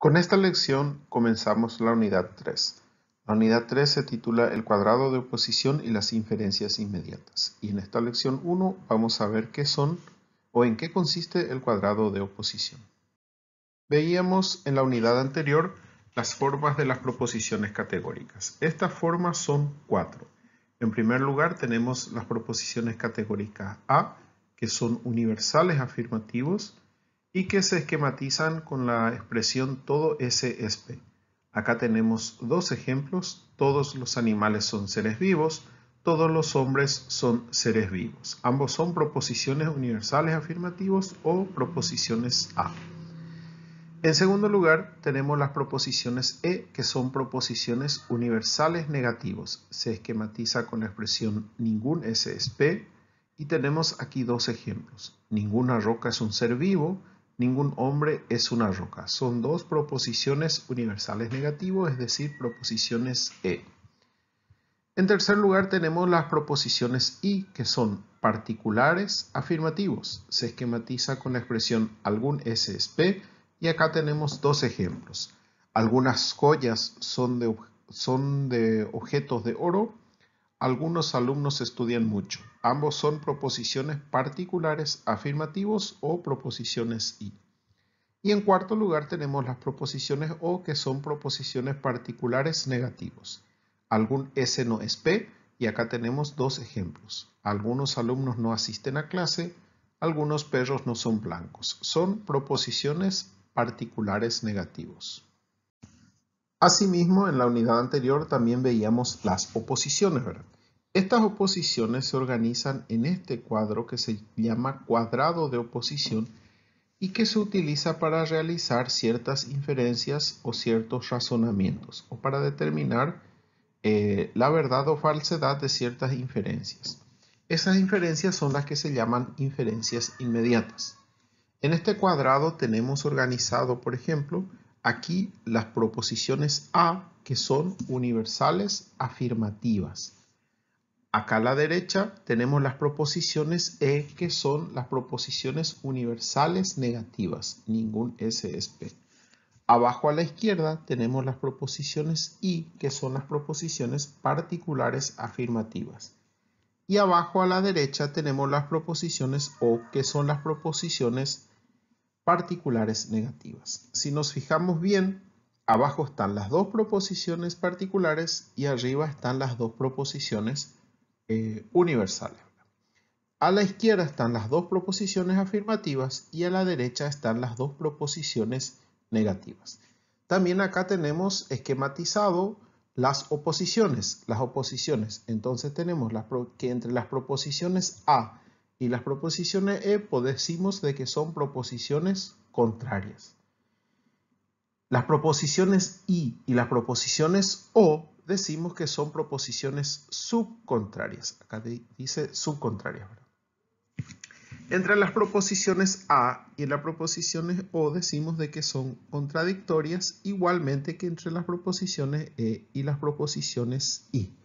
Con esta lección comenzamos la unidad 3. La unidad 3 se titula El cuadrado de oposición y las inferencias inmediatas. Y en esta lección 1 vamos a ver qué son o en qué consiste el cuadrado de oposición. Veíamos en la unidad anterior las formas de las proposiciones categóricas. Estas formas son 4. En primer lugar tenemos las proposiciones categóricas A, que son universales afirmativos y que se esquematizan con la expresión todo S es P. Acá tenemos dos ejemplos: todos los animales son seres vivos, todos los hombres son seres vivos. Ambos son proposiciones universales afirmativos o proposiciones A. En segundo lugar, tenemos las proposiciones E, que son proposiciones universales negativos. Se esquematiza con la expresión ningún S es P y tenemos aquí dos ejemplos. Ninguna roca es un ser vivo, ningún hombre es una roca. Son dos proposiciones universales negativos, es decir, proposiciones E. En tercer lugar tenemos las proposiciones I, que son particulares afirmativos. Se esquematiza con la expresión algún S es P y acá tenemos dos ejemplos. Algunas joyas son de objetos de oro. Algunos alumnos estudian mucho. Ambos son proposiciones particulares afirmativos o proposiciones I. Y en cuarto lugar tenemos las proposiciones O, que son proposiciones particulares negativos. Algún S no es P y acá tenemos dos ejemplos. Algunos alumnos no asisten a clase, algunos perros no son blancos. Son proposiciones particulares negativos. Asimismo, en la unidad anterior también veíamos las oposiciones, ¿verdad? Estas oposiciones se organizan en este cuadro que se llama cuadrado de oposición y que se utiliza para realizar ciertas inferencias o ciertos razonamientos o para determinar la verdad o falsedad de ciertas inferencias. Esas inferencias son las que se llaman inferencias inmediatas. En este cuadrado tenemos organizado, por ejemplo, aquí las proposiciones A, que son universales afirmativas. Acá a la derecha tenemos las proposiciones E, que son las proposiciones universales negativas. Ningún S es P. Abajo a la izquierda tenemos las proposiciones I, que son las proposiciones particulares afirmativas. Y abajo a la derecha tenemos las proposiciones O, que son las proposiciones particulares negativas. Si nos fijamos bien, abajo están las dos proposiciones particulares y arriba están las dos proposiciones universales. A la izquierda están las dos proposiciones afirmativas y a la derecha están las dos proposiciones negativas. También acá tenemos esquematizado las oposiciones. Entonces tenemos que entre las proposiciones A y las proposiciones E decimos de que son proposiciones contrarias. Las proposiciones I y las proposiciones O decimos que son proposiciones subcontrarias. Acá dice subcontrarias, ¿verdad? Entre las proposiciones A y las proposiciones O decimos de que son contradictorias, igualmente que entre las proposiciones E y las proposiciones I.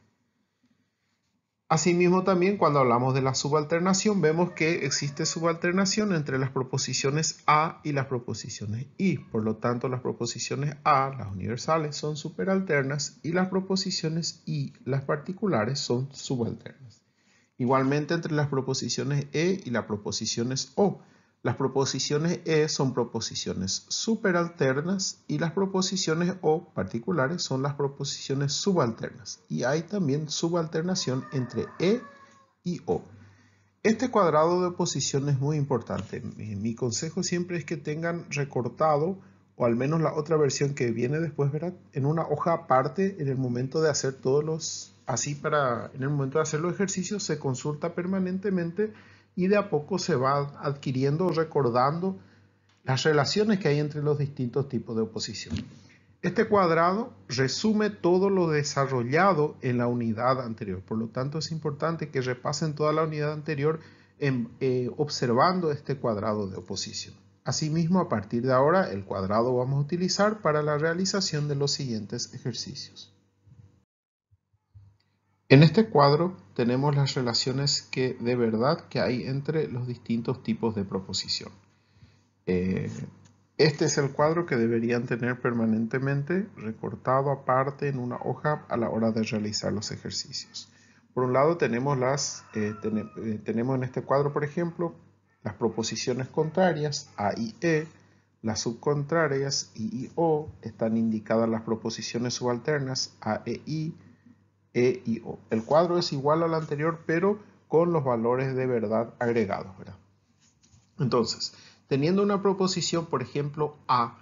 Asimismo, también cuando hablamos de la subalternación, vemos que existe subalternación entre las proposiciones A y las proposiciones I. Por lo tanto, las proposiciones A, las universales, son superalternas y las proposiciones I, las particulares, son subalternas. Igualmente entre las proposiciones E y las proposiciones O. Las proposiciones E son proposiciones superalternas y las proposiciones O particulares son las proposiciones subalternas. Y hay también subalternación entre E y O. Este cuadrado de oposición es muy importante. Mi consejo siempre es que tengan recortado, o al menos la otra versión que viene después, ¿verdad?, en una hoja aparte en el momento de hacer en el momento de hacer los ejercicios se consulta permanentemente y de a poco se va adquiriendo o recordando las relaciones que hay entre los distintos tipos de oposición. Este cuadrado resume todo lo desarrollado en la unidad anterior. Por lo tanto, es importante que repasen toda la unidad anterior observando este cuadrado de oposición. Asimismo, a partir de ahora, el cuadrado vamos a utilizar para la realización de los siguientes ejercicios. En este cuadro tenemos las relaciones de verdad que hay entre los distintos tipos de proposición. Este es el cuadro que deberían tener permanentemente recortado aparte en una hoja a la hora de realizar los ejercicios. Por un lado tenemos tenemos en este cuadro, por ejemplo, las proposiciones contrarias A y E, las subcontrarias I y O, están indicadas las proposiciones subalternas A e y O. El cuadro es igual al anterior, pero con los valores de verdad agregados, ¿verdad? Entonces, teniendo una proposición, por ejemplo, A,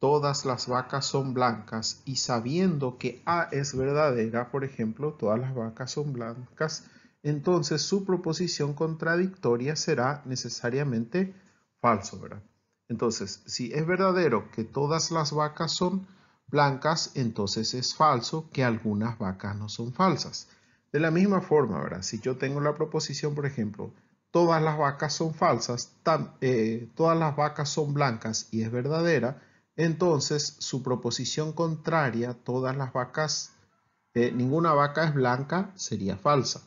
todas las vacas son blancas, y sabiendo que A es verdadera, por ejemplo, todas las vacas son blancas, entonces su proposición contradictoria será necesariamente falso, ¿verdad? Entonces, si es verdadero que todas las vacas son blancas, entonces es falso que algunas vacas no son falsas. De la misma forma, ¿verdad? Si yo tengo la proposición, por ejemplo, todas las vacas son falsas, todas las vacas son blancas y es verdadera, entonces su proposición contraria, todas las vacas, ninguna vaca es blanca, sería falsa.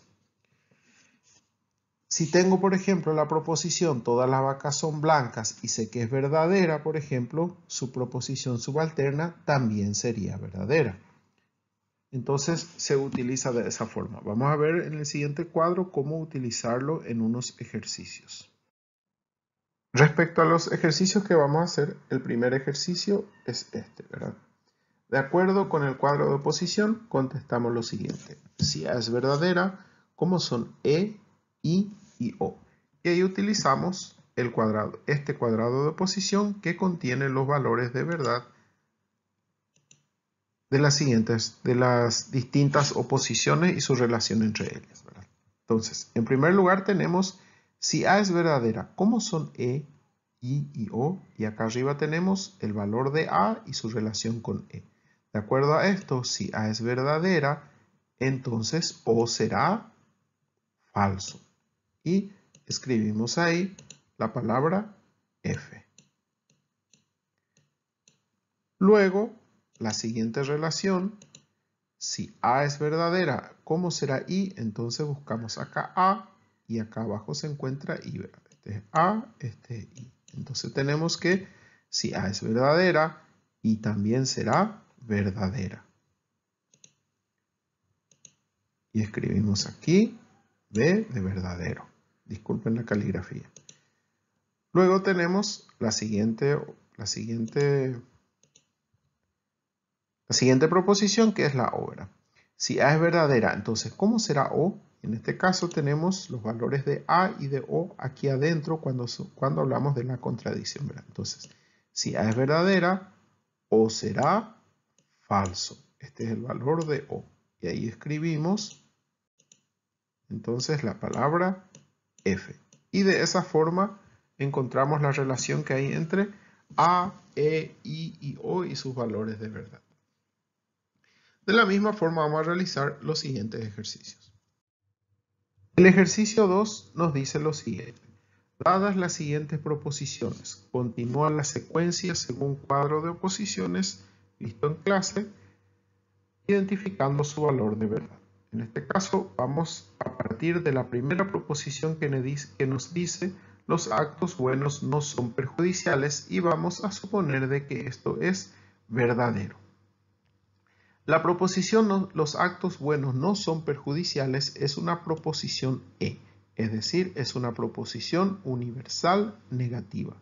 Si tengo, por ejemplo, la proposición todas las vacas son blancas y sé que es verdadera, por ejemplo, su proposición subalterna también sería verdadera. Entonces se utiliza de esa forma. Vamos a ver en el siguiente cuadro cómo utilizarlo en unos ejercicios. Respecto a los ejercicios que vamos a hacer, el primer ejercicio es este, ¿verdad? De acuerdo con el cuadro de oposición, contestamos lo siguiente. Si A es verdadera, ¿cómo son E, I y O? Y ahí utilizamos el cuadrado, este cuadrado de oposición que contiene los valores de verdad de las distintas oposiciones y su relación entre ellas, ¿verdad? Entonces, en primer lugar tenemos si A es verdadera, ¿cómo son E, I y O? Y acá arriba tenemos el valor de A y su relación con E. De acuerdo a esto, si A es verdadera, entonces O será falso. Y escribimos ahí la palabra F. Luego, la siguiente relación, si A es verdadera, ¿cómo será I? Entonces buscamos acá A y acá abajo se encuentra I, ¿verdad? Este es A, este es I. Entonces tenemos que si A es verdadera, I también será verdadera. Y escribimos aquí B de verdadero. Disculpen la caligrafía. Luego tenemos la siguiente proposición, que es la O, ¿verdad? Si A es verdadera, entonces, ¿cómo será O? En este caso tenemos los valores de A y de O aquí adentro cuando hablamos de la contradicción, ¿verdad? Entonces, si A es verdadera, O será falso. Este es el valor de O. Y ahí escribimos entonces la palabra F. Y de esa forma encontramos la relación que hay entre A, E, I y O y sus valores de verdad. De la misma forma vamos a realizar los siguientes ejercicios. El ejercicio 2 nos dice lo siguiente. Dadas las siguientes proposiciones, continúa la secuencia según cuadro de oposiciones visto en clase, identificando su valor de verdad. En este caso vamos a partir de la primera proposición que nos dice los actos buenos no son perjudiciales y vamos a suponer de que esto es verdadero. La proposición los actos buenos no son perjudiciales es una proposición E, es decir, es una proposición universal negativa.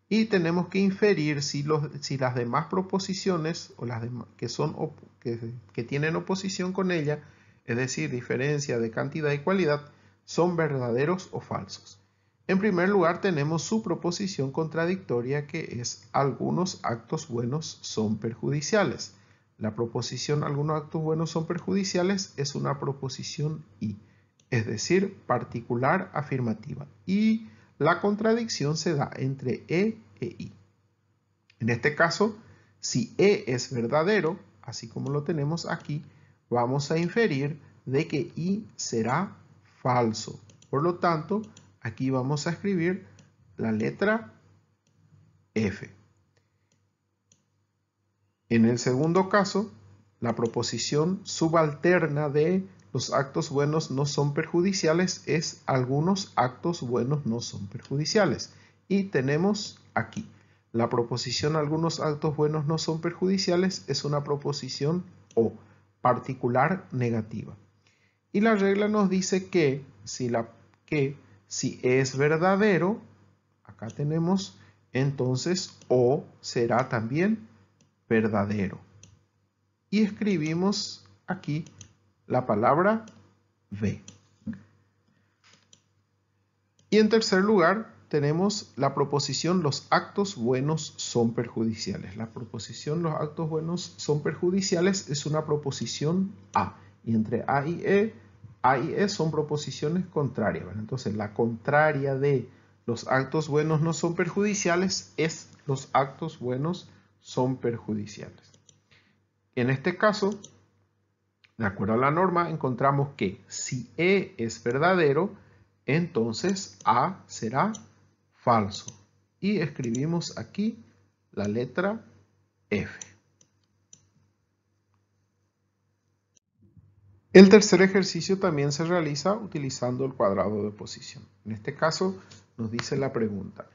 Y tenemos que inferir si las demás proposiciones o las demás que tienen oposición con ella, es decir, diferencia de cantidad y cualidad, son verdaderos o falsos. En primer lugar tenemos su proposición contradictoria, que es algunos actos buenos son perjudiciales. La proposición algunos actos buenos son perjudiciales es una proposición I, es decir, particular afirmativa. Y la contradicción se da entre E e I. En este caso, si E es verdadero, así como lo tenemos aquí, vamos a inferir de que I será falso. Por lo tanto, aquí vamos a escribir la letra F. En el segundo caso, la proposición subalterna de los actos buenos no son perjudiciales es algunos actos buenos no son perjudiciales. Y tenemos aquí La proposición algunos actos buenos no son perjudiciales es una proposición O, particular negativa. Y la regla nos dice que si es verdadero, acá tenemos, entonces O será también verdadero. Y escribimos aquí la palabra V. Y en tercer lugar, tenemos la proposición los actos buenos son perjudiciales. La proposición los actos buenos son perjudiciales es una proposición A. Y entre A y E son proposiciones contrarias. ¿Verdad? Entonces, la contraria de los actos buenos no son perjudiciales es los actos buenos son perjudiciales. En este caso, de acuerdo a la norma, encontramos que si E es verdadero, entonces A será falso. Y escribimos aquí la letra F. El tercer ejercicio también se realiza utilizando el cuadrado de oposición. En este caso nos dice la pregunta: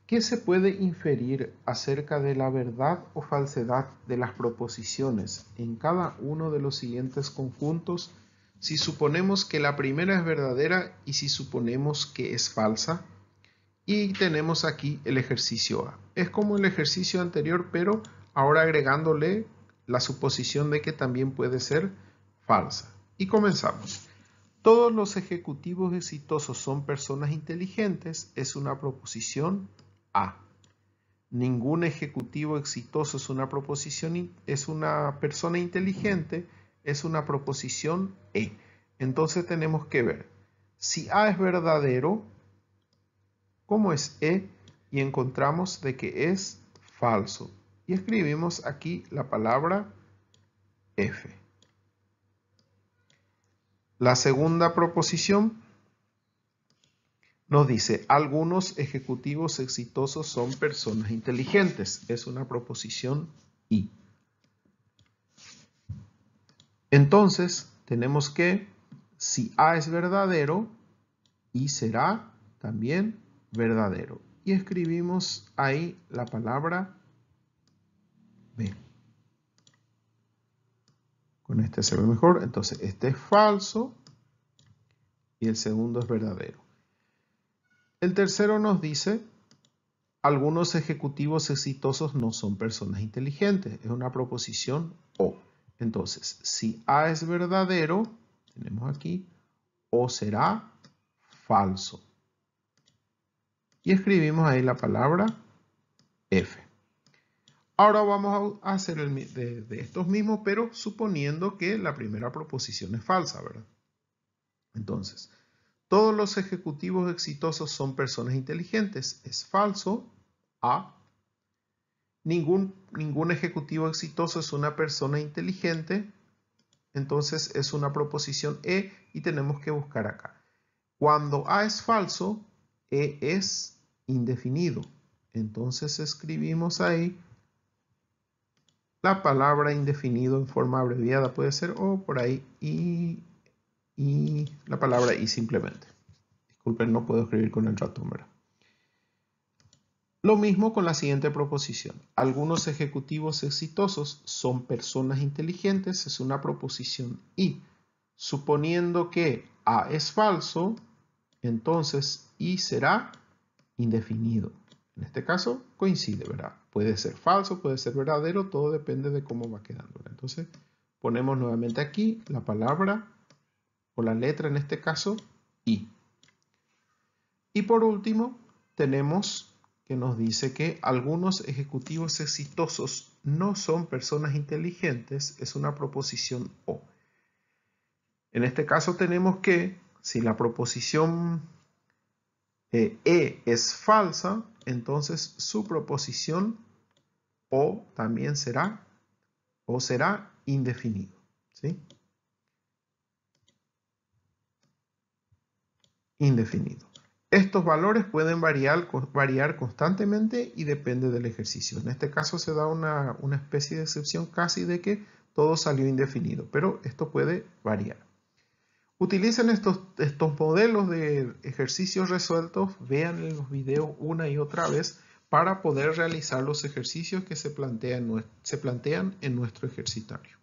¿qué se puede inferir acerca de la verdad o falsedad de las proposiciones en cada uno de los siguientes conjuntos si suponemos que la primera es verdadera y si suponemos que es falsa? Y tenemos aquí el ejercicio A. Es como el ejercicio anterior, pero ahora agregándole la suposición de que también puede ser falsa. Y comenzamos. Todos los ejecutivos exitosos son personas inteligentes es una proposición A. Ningún ejecutivo exitoso es una persona inteligente es una proposición E. Entonces tenemos que ver si A es verdadero, ¿cómo es E? Y encontramos de que es falso. Y escribimos aquí la palabra F. La segunda proposición nos dice, algunos ejecutivos exitosos son personas inteligentes. Es una proposición I. Entonces, tenemos que, si A es verdadero, I será también verdadero. Y escribimos ahí la palabra B. Con este se ve mejor. Entonces, este es falso y el segundo es verdadero. El tercero nos dice, algunos ejecutivos exitosos no son personas inteligentes. Es una proposición O. Entonces, si A es verdadero, tenemos aquí, O será falso. Y escribimos ahí la palabra F. Ahora vamos a hacer de estos mismos, pero suponiendo que la primera proposición es falsa, ¿verdad? Entonces, todos los ejecutivos exitosos son personas inteligentes. Es falso. A. Ningún ejecutivo exitoso es una persona inteligente. Entonces es una proposición E y tenemos que buscar acá. Cuando A es falso, E es indefinido. Entonces escribimos ahí la palabra indefinido en forma abreviada puede ser o por ahí y la palabra y simplemente. Disculpen, no puedo escribir con el ratón, ¿verdad? Lo mismo con la siguiente proposición. Algunos ejecutivos exitosos son personas inteligentes. Es una proposición I. Suponiendo que A es falso, entonces I será indefinido. En este caso coincide, ¿verdad? Puede ser falso, puede ser verdadero, todo depende de cómo va quedando. Entonces ponemos nuevamente aquí la palabra o la letra, en este caso, I. Y por último tenemos que nos dice que algunos ejecutivos exitosos no son personas inteligentes. Es una proposición O. En este caso tenemos que si la proposición E es falsa, entonces su proposición O también será indefinido. ¿Sí? Indefinido. Estos valores pueden variar constantemente y depende del ejercicio. En este caso se da una especie de excepción casi de que todo salió indefinido, pero esto puede variar. Utilicen estos modelos de ejercicios resueltos, vean los videos una y otra vez para poder realizar los ejercicios que se plantean en nuestro ejercitario.